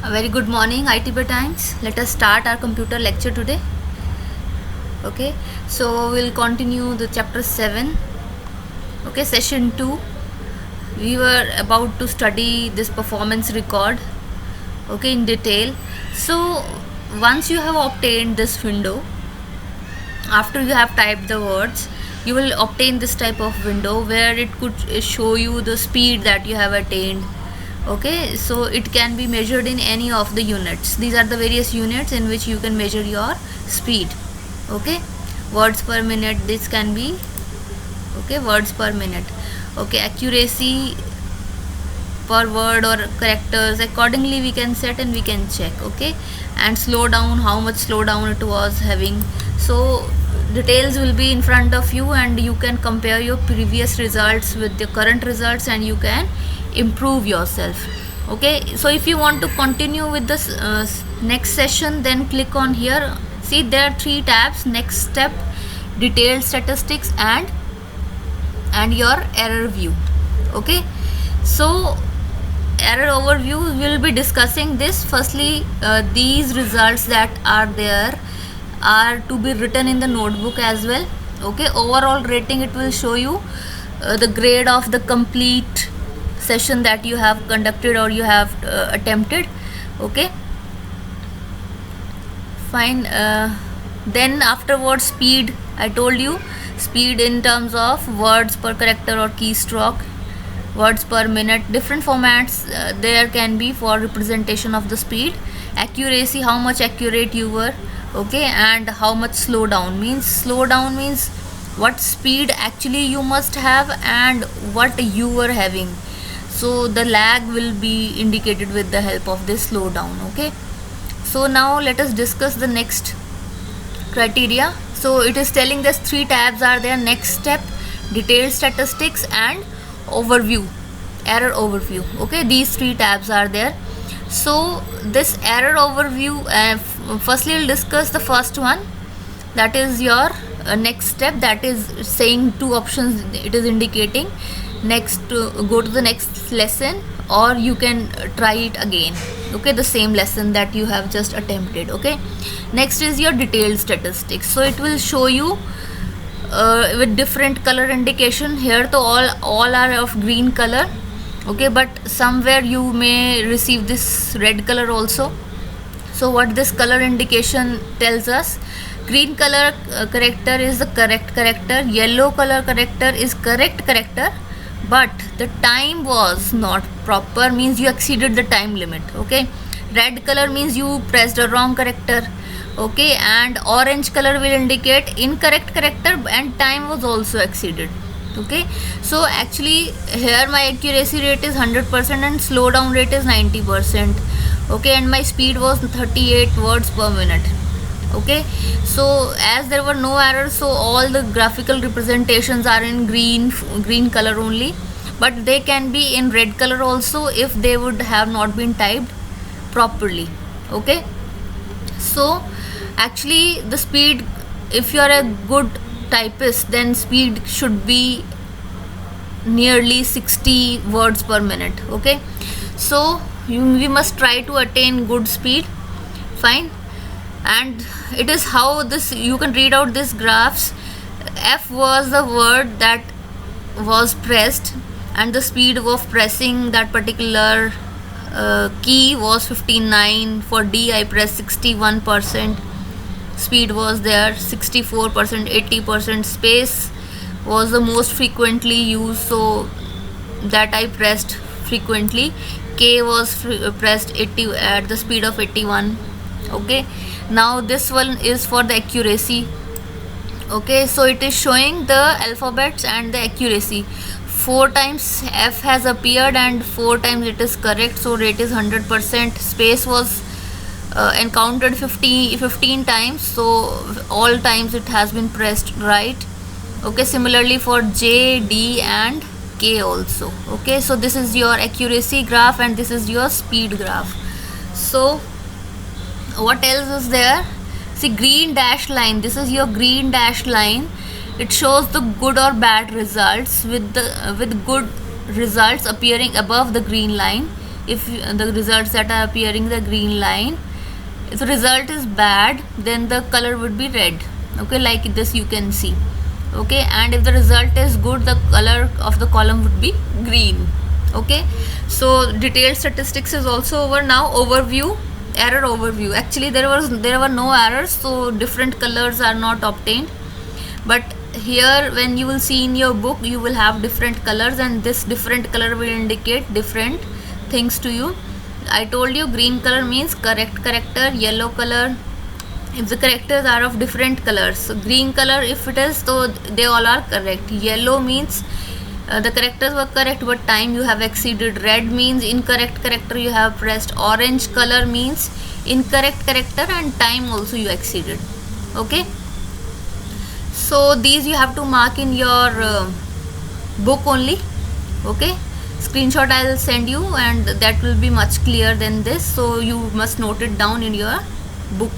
A very good morning, ITB Times. Let us start our computer lecture today. Okay, so we'll continue the chapter 7. Okay, session 2. We were about to study this performance record, okay, in detail. So once you have obtained this window, after you have typed the words, you will obtain this type of window where it could show you the speed that you have attained. Okay, so it can be measured in any of the units. These are the various units in which you can measure your speed. Okay, words per minute, this can be, okay, words per minute. Okay, accuracy per word or characters, accordingly we can set and we can check. Okay, and slow down, how much slow down it was having. So details will be in front of you and you can compare your previous results with the current results and you can improve yourself. Okay, so if you want to continue with this next session, then click on here. See, there are 3 tabs: next step, detailed statistics, and your error view. Okay, so error overview, we will be discussing this. Firstly, these results that are there are to be written in the notebook as well. Okay, overall rating, it will show you the grade of the complete session that you have conducted or you have attempted. Okay, fine. Then afterwards, speed, I told you, speed in terms of words per character or keystroke, words per minute, different formats there can be for representation of the speed. Accuracy, how much accurate you were. Okay, and how much slow down means what speed actually you must have and what you were having. So the lag will be indicated with the help of this slow down. Okay, so now let us discuss the next criteria. So it is telling us 3 tabs are there: next step, detailed statistics, and overview, error overview. Okay, these 3 tabs are there. So this error overview, firstly we'll discuss the first one, that is your next step. That is saying 2 options, it is indicating next to go to the next lesson, or you can try it again. Okay, the same lesson that you have just attempted. Okay, next is your detailed statistics. So it will show you with different color indication. Here to all are of green color. Okay, but somewhere you may receive this red color also. So what this color indication tells us: green color character is the correct character, yellow color character is correct character, but the time was not proper, means you exceeded the time limit. Okay, red color means you pressed a wrong character. Okay, and orange color will indicate incorrect character and time was also exceeded. Okay, so actually here my accuracy rate is 100% and slow down rate is 90%. Okay, and my speed was 38 words per minute. Okay, so as there were no errors, so all the graphical representations are in green color only, but they can be in red color also if they would have not been typed properly. Okay, so actually the speed, if you are a good typist, then speed should be nearly 60 words per minute. Okay, so we must try to attain good speed. Fine, and it is how this, you can read out these graphs. F was the word that was pressed and the speed of pressing that particular key was 59. For D I pressed 61%, speed was there 64%, 80%. Space was the most frequently used, so that I pressed frequently. K was pressed 80 at the speed of 81. Okay, now this one is for the accuracy. Okay, so it is showing the alphabets and the accuracy. 4 times F has appeared and 4 times it is correct, so rate is 100%. Space was encountered 15 times, so all times it has been pressed right. Okay, similarly for J, D and K also. Okay, so this is your accuracy graph and this is your speed graph. So what else is there? See, green dash line, this is your green dash line. It shows the good or bad results with good results appearing above the green line. if the results that are appearing the green line, if the result is bad, then the color would be red. Okay, like this you can see. Okay, and if the result is good, the color of the column would be green. Okay, so detailed statistics is also over. Now overview, error overview. Actually there were no errors, so different colors are not obtained, but here when you will see in your book, you will have different colors, and this different color will indicate different things to you. I told you green color means correct character, yellow color if the characters are of different colors. So green color, if it is, so they all are correct. Yellow means the characters were correct but time you have exceeded. Red means incorrect character you have pressed. Orange color means incorrect character and time also you exceeded. Okay, so these you have to mark in your book only. Okay, screenshot I will send you, and that will be much clearer than this, so you must note it down in your book.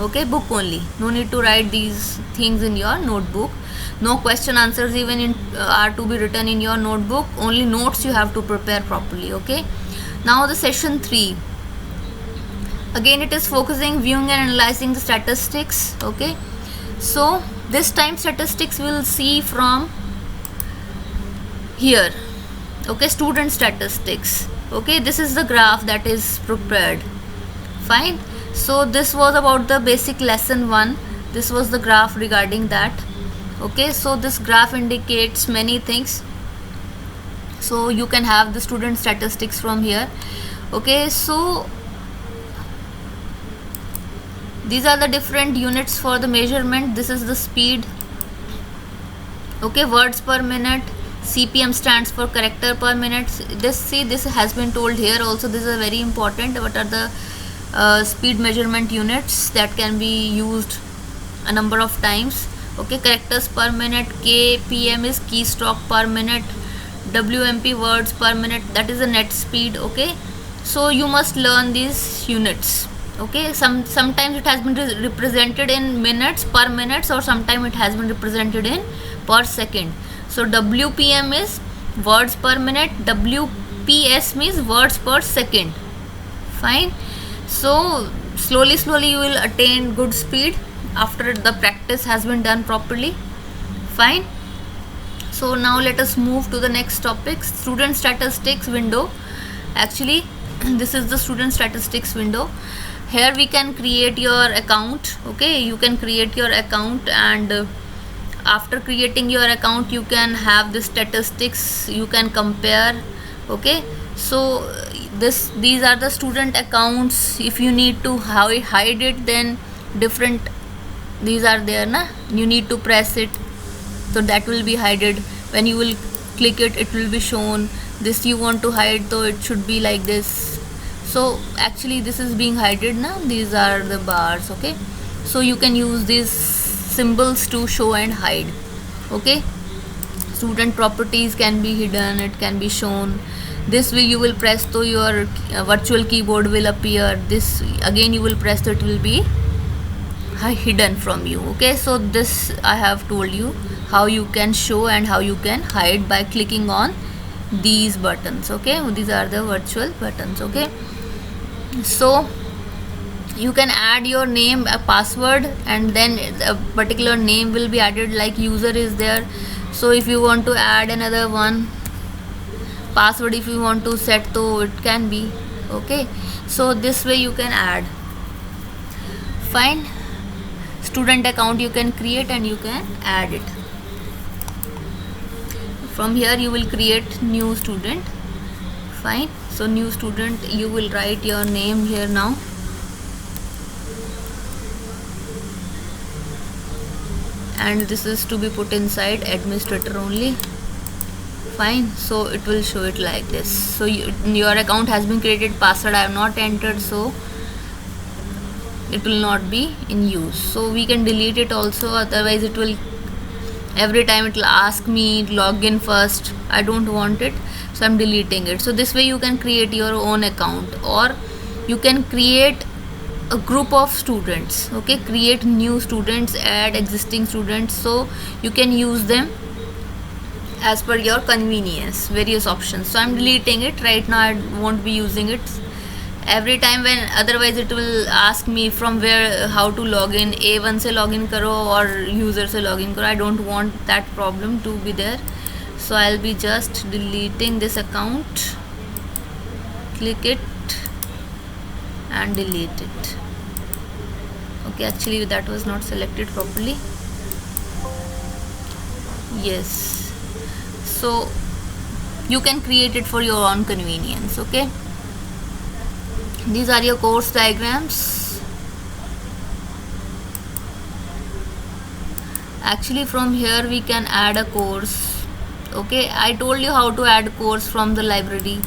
Okay, book only, no need to write these things in your notebook. No question answers even are to be written in your notebook, only notes you have to prepare properly. Okay, now the session 3, again it is focusing, viewing and analyzing the statistics. Okay, so this time statistics we'll see from here. Okay, student statistics. Okay, this is the graph that is prepared. Fine, so this was about the basic lesson 1. This was the graph regarding that. Okay, so this graph indicates many things, so you can have the student statistics from here. Okay, so these are the different units for the measurement. This is the speed. Okay, words per minute. CPM stands for character per minute. This has been told here also. This is very important. What are the speed measurement units that can be used a number of times? Okay, characters per minute. KPM is keystroke per minute. WMP words per minute, that is the net speed. Okay, so you must learn these units. Okay, sometimes it has been represented in minutes per minutes, or sometimes it has been represented in per second. So WPM is words per minute, WPS means words per second. Fine, so slowly you will attain good speed after the practice has been done properly. Fine, so now let us move to the next topic, student statistics window. Actually this is the student statistics window. Here we can create your account. Okay, you can create your account, and after creating your account you can have the statistics, you can compare. Okay, so these are the student accounts. If you need to hide it, then different these are there na, you need to press it, so that will be hided. When you will click it, it will be shown. This you want to hide, so it should be like this. So actually this is being hidden now. These are the bars. Okay, so you can use these symbols to show and hide. Okay, student properties can be hidden, it can be shown. This way you will press, so your virtual keyboard will appear. This again you will press, so it will be hidden from you. Okay, so this I have told you how you can show and how you can hide by clicking on these buttons. Okay, these are the virtual buttons. Okay, so you can add your name, a password, and then a particular name will be added, like user is there. So if you want to add another one, password if you want to set, so it can be. Okay, so this way you can add. Fine, student account you can create and you can add it. From here you will create new student. Fine, so new student, you will write your name here now. And this is to be put inside administrator only. Fine, so it will show it like this. So your account has been created, password I have not entered, so it will not be in use. So we can delete it also, otherwise it will, every time it will ask me log in first. I don't want it, so I'm deleting it. So this way you can create your own account, or you can create a group of students. Okay, create new students, add existing students, so you can use them as per your convenience, various options. So I'm deleting it right now. I won't be using it every time, when otherwise it will ask me from where, how to log in, A1 से login करो और user से login करो. I don't want that problem to be there, so I'll be just deleting this account. Click it and delete it. Okay, actually that was not selected properly. Yes, so you can create it for your own convenience. Okay, these are your course diagrams. Actually from here we can add a course. Okay, I told you how to add course from the library,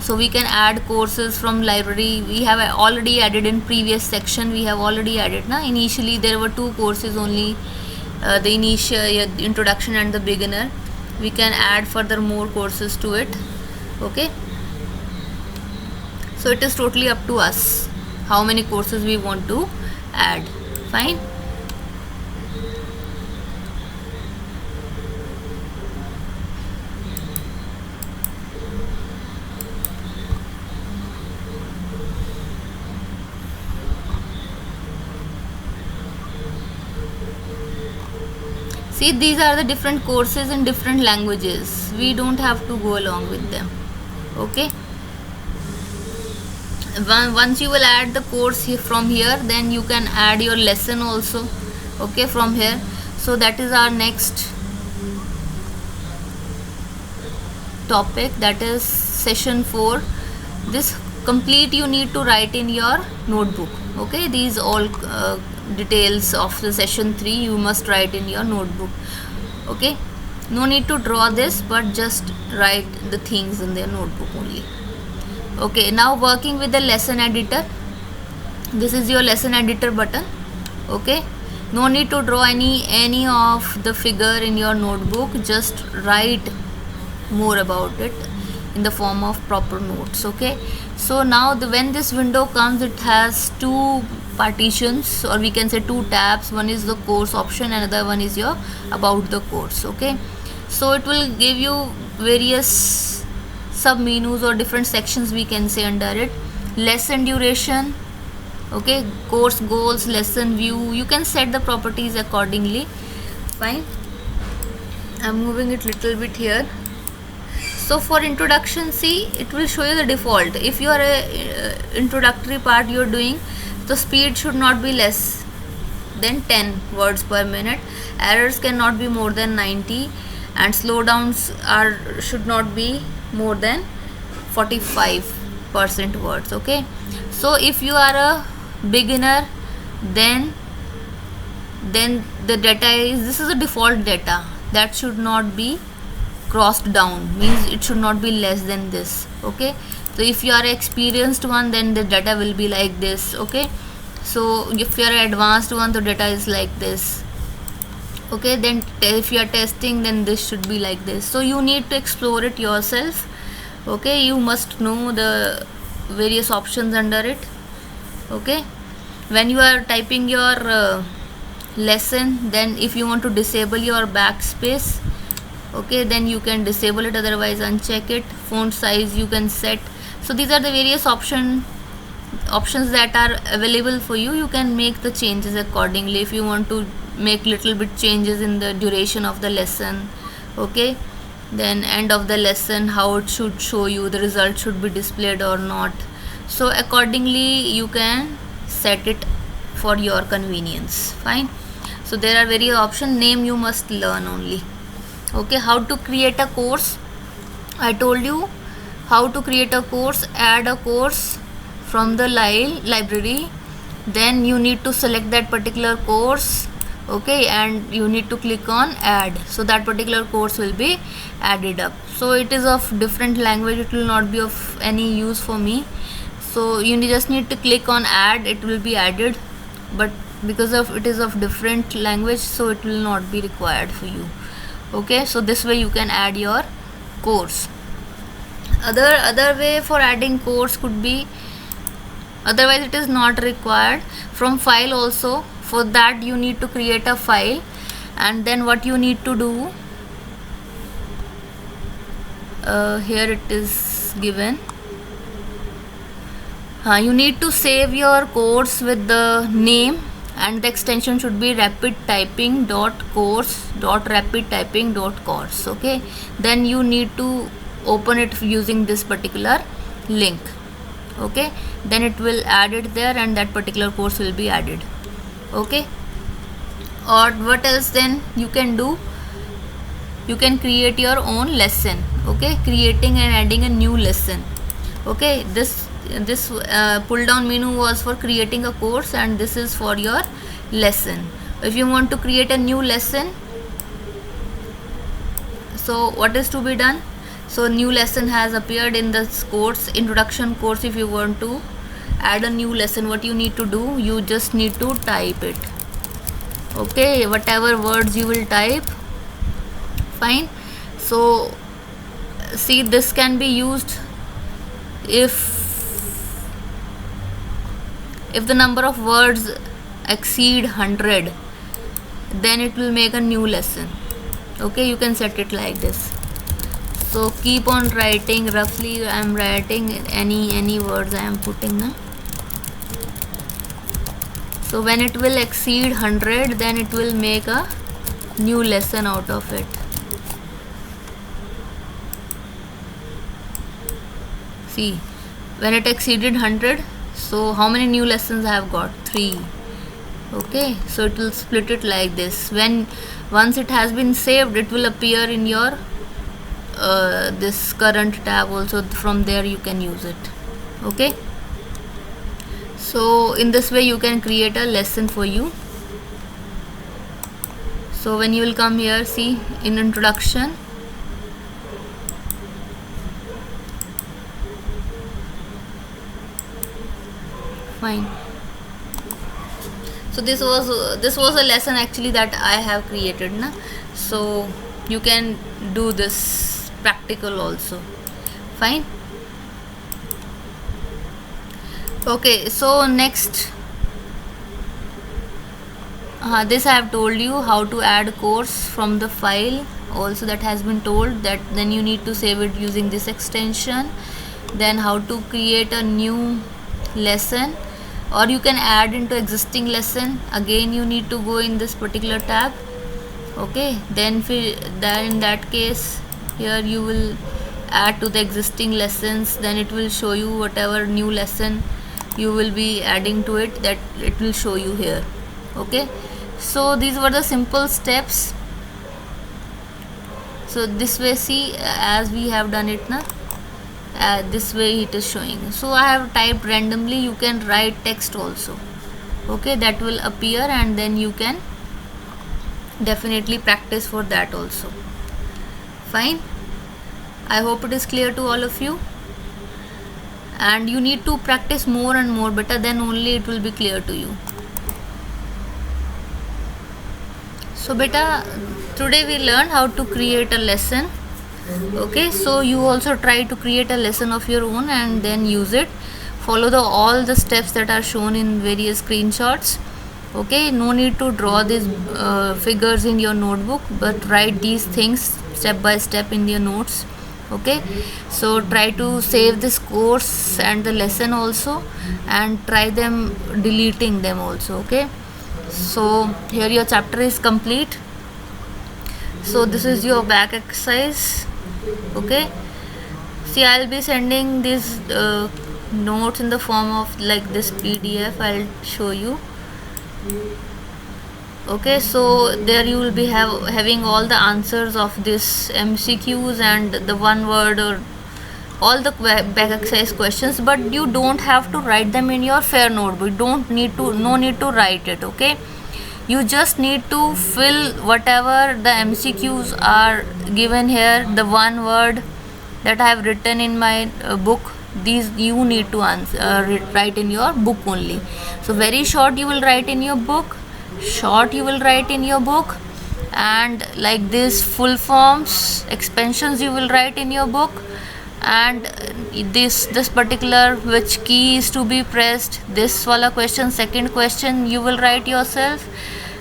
so we can add courses from library. We have already added in previous section. We have already added now. Initially there were two courses only, the initial, introduction and the beginner. We can add further more courses to it. Okay, so it is totally up to us how many courses we want to add. Fine. See, these are the different courses in different languages. We don't have to go along with them. Okay, once you will add the course from here, then you can add your lesson also. Okay, from here. So that is our next topic, that is session 4. This complete you need to write in your notebook. Okay, these all details of the session 3 you must write in your notebook. Okay, no need to draw this, but just write the things in their notebook only. Okay, now working with the lesson editor. This is your lesson editor button. Okay, no need to draw any of the figure in your notebook, just write more about it in the form of proper notes. Okay, so now when this window comes, it has two partitions, or we can say two tabs. One is the course option, another one is your about the course. Okay, so it will give you various sub menus or different sections, we can say, under it. Lesson duration. Okay, course goals, lesson view, you can set the properties accordingly. Fine, I'm moving it little bit here. So for introduction, see, it will show you the default. If you are a introductory part you are doing, the speed should not be less than 10 words per minute. Errors cannot be more than 90, and slowdowns should not be more than 45% words. Okay, so if you are a beginner, then the data is, this is a default data, that should not be crossed down, means it should not be less than this. Okay, so if you are an experienced one, then the data will be like this. Okay, so if you are an advanced one, the data is like this. Okay, then if you are testing, then this should be like this. So you need to explore it yourself. Okay, you must know the various options under it. Okay, when you are typing your lesson, then if you want to disable your backspace, okay, then you can disable it, otherwise uncheck it. Font size you can set. So these are the various options that are available for you. You can make the changes accordingly. If you want to make little bit changes in the duration of the lesson, okay, then end of the lesson, how it should show you, the result should be displayed or not. So accordingly you can set it for your convenience. Fine, so there are various options. Name you must learn only. Okay, how to create a course, I told you how to create a course. Add a course from the library, then you need to select that particular course. Okay, and you need to click on add, so that particular course will be added up. So it is of different language, it will not be of any use for me, so you just need to click on add, it will be added. But because of it is of different language, so it will not be required for you. Okay, so this way you can add your course. Other way for adding course could be, otherwise it is not required, from file also. For that you need to create a file, and then what you need to do, here it is given. You need to save your course with the name, and the extension should be rapidtyping.course.rapidtyping.course. okay, then you need to open it using this particular link. Okay, then it will add it there and that particular course will be added. Okay, or what else then you can do? You can create your own lesson. Okay, creating and adding a new lesson. Okay, this pull down menu was for creating a course, and this is for your lesson. If you want to create a new lesson, so what is to be done? So new lesson has appeared in this course, introduction course. If you want to add a new lesson, what you need to do? You just need to type it. Okay, whatever words you will type, fine. So see, this can be used if the number of words exceed 100, then it will make a new lesson. Okay, you can set it like this. So keep on writing. Roughly I am writing any words I am putting na. So when it will exceed 100, then it will make a new lesson out of it. See, when it exceeded 100, so how many new lessons I have got? 3. Okay, so it will split it like this. Once it has been saved, it will appear in your this current tab also. From there you can use it. Okay, so in this way you can create a lesson for you. So when you will come here, see, in introduction, fine. So this was a lesson actually that I have created na. So you can do this practical also. Fine. Okay, so next, this I have told you how to add course from the file also, that has been told. That then you need to save it using this extension. Then how to create a new lesson, or you can add into existing lesson. Again you need to go in this particular tab. Okay, then in that case, here you will add to the existing lessons. Then it will show you whatever new lesson you will be adding to it, that it will show you here. Okay, so these were the simple steps. So this way, see, as we have done it na, this way it is showing. So I have typed randomly. You can write text also. Okay, that will appear, and then you can definitely practice for that also. Fine. I hope it is clear to all of you, and you need to practice more and more better, then only it will be clear to you. So beta, today we learned how to create a lesson. Okay, so you also try to create a lesson of your own and then use it. Follow all the steps that are shown in various screenshots. Okay, no need to draw these figures in your notebook, but write these things step by step in your notes. Okay, so try to save this course and the lesson also, and try them deleting them also. Okay, so here your chapter is complete. So this is your back exercise. Okay, see, I'll be sending these notes in the form of like this PDF. I'll show you. Okay, so there you will be having all the answers of this MCQs and the one word or all the back exercise questions, but you don't have to write them in your fair notebook. No need to write it. Okay, you just need to fill whatever the MCQs are given here, the one word that I have written in my book. These you need to write in your book only. So very short you will write in your book, and like this full forms, expansions you will write in your book, and this particular which key is to be pressed, this wala question, second question you will write yourself,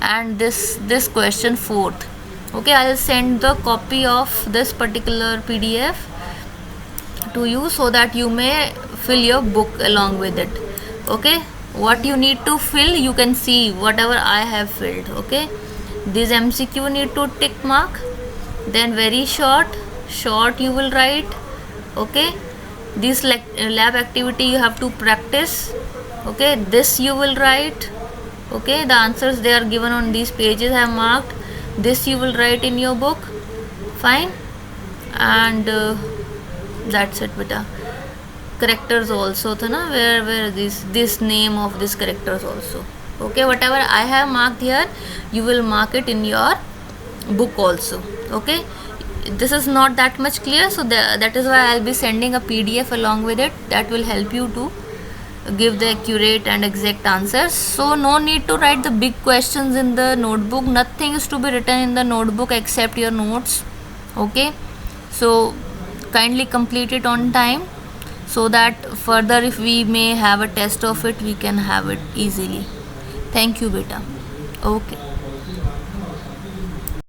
and this question fourth. Okay, I will send the copy of this particular PDF to you so that you may fill your book along with it. Okay, what you need to fill, you can see whatever I have filled. Okay, this MCQ need to tick mark, then very short you will write. Okay, this lab activity you have to practice. Okay, this you will write. Okay, the answers they are given on these pages I have marked. This you will write in your book. Fine. And that's it beta. Characters also tha na, where this name of this characters also. Okay, whatever I have marked here, you will mark it in your book also. Okay, this is not that much clear, so that is why I'll be sending a PDF along with it. That will help you to give the accurate and exact answers. So no need to write the big questions in the notebook. Nothing is to be written in the notebook except your notes. Okay, so kindly complete it on time, so that further if we may have a test of it, we can have it easily. Thank you beta. Okay.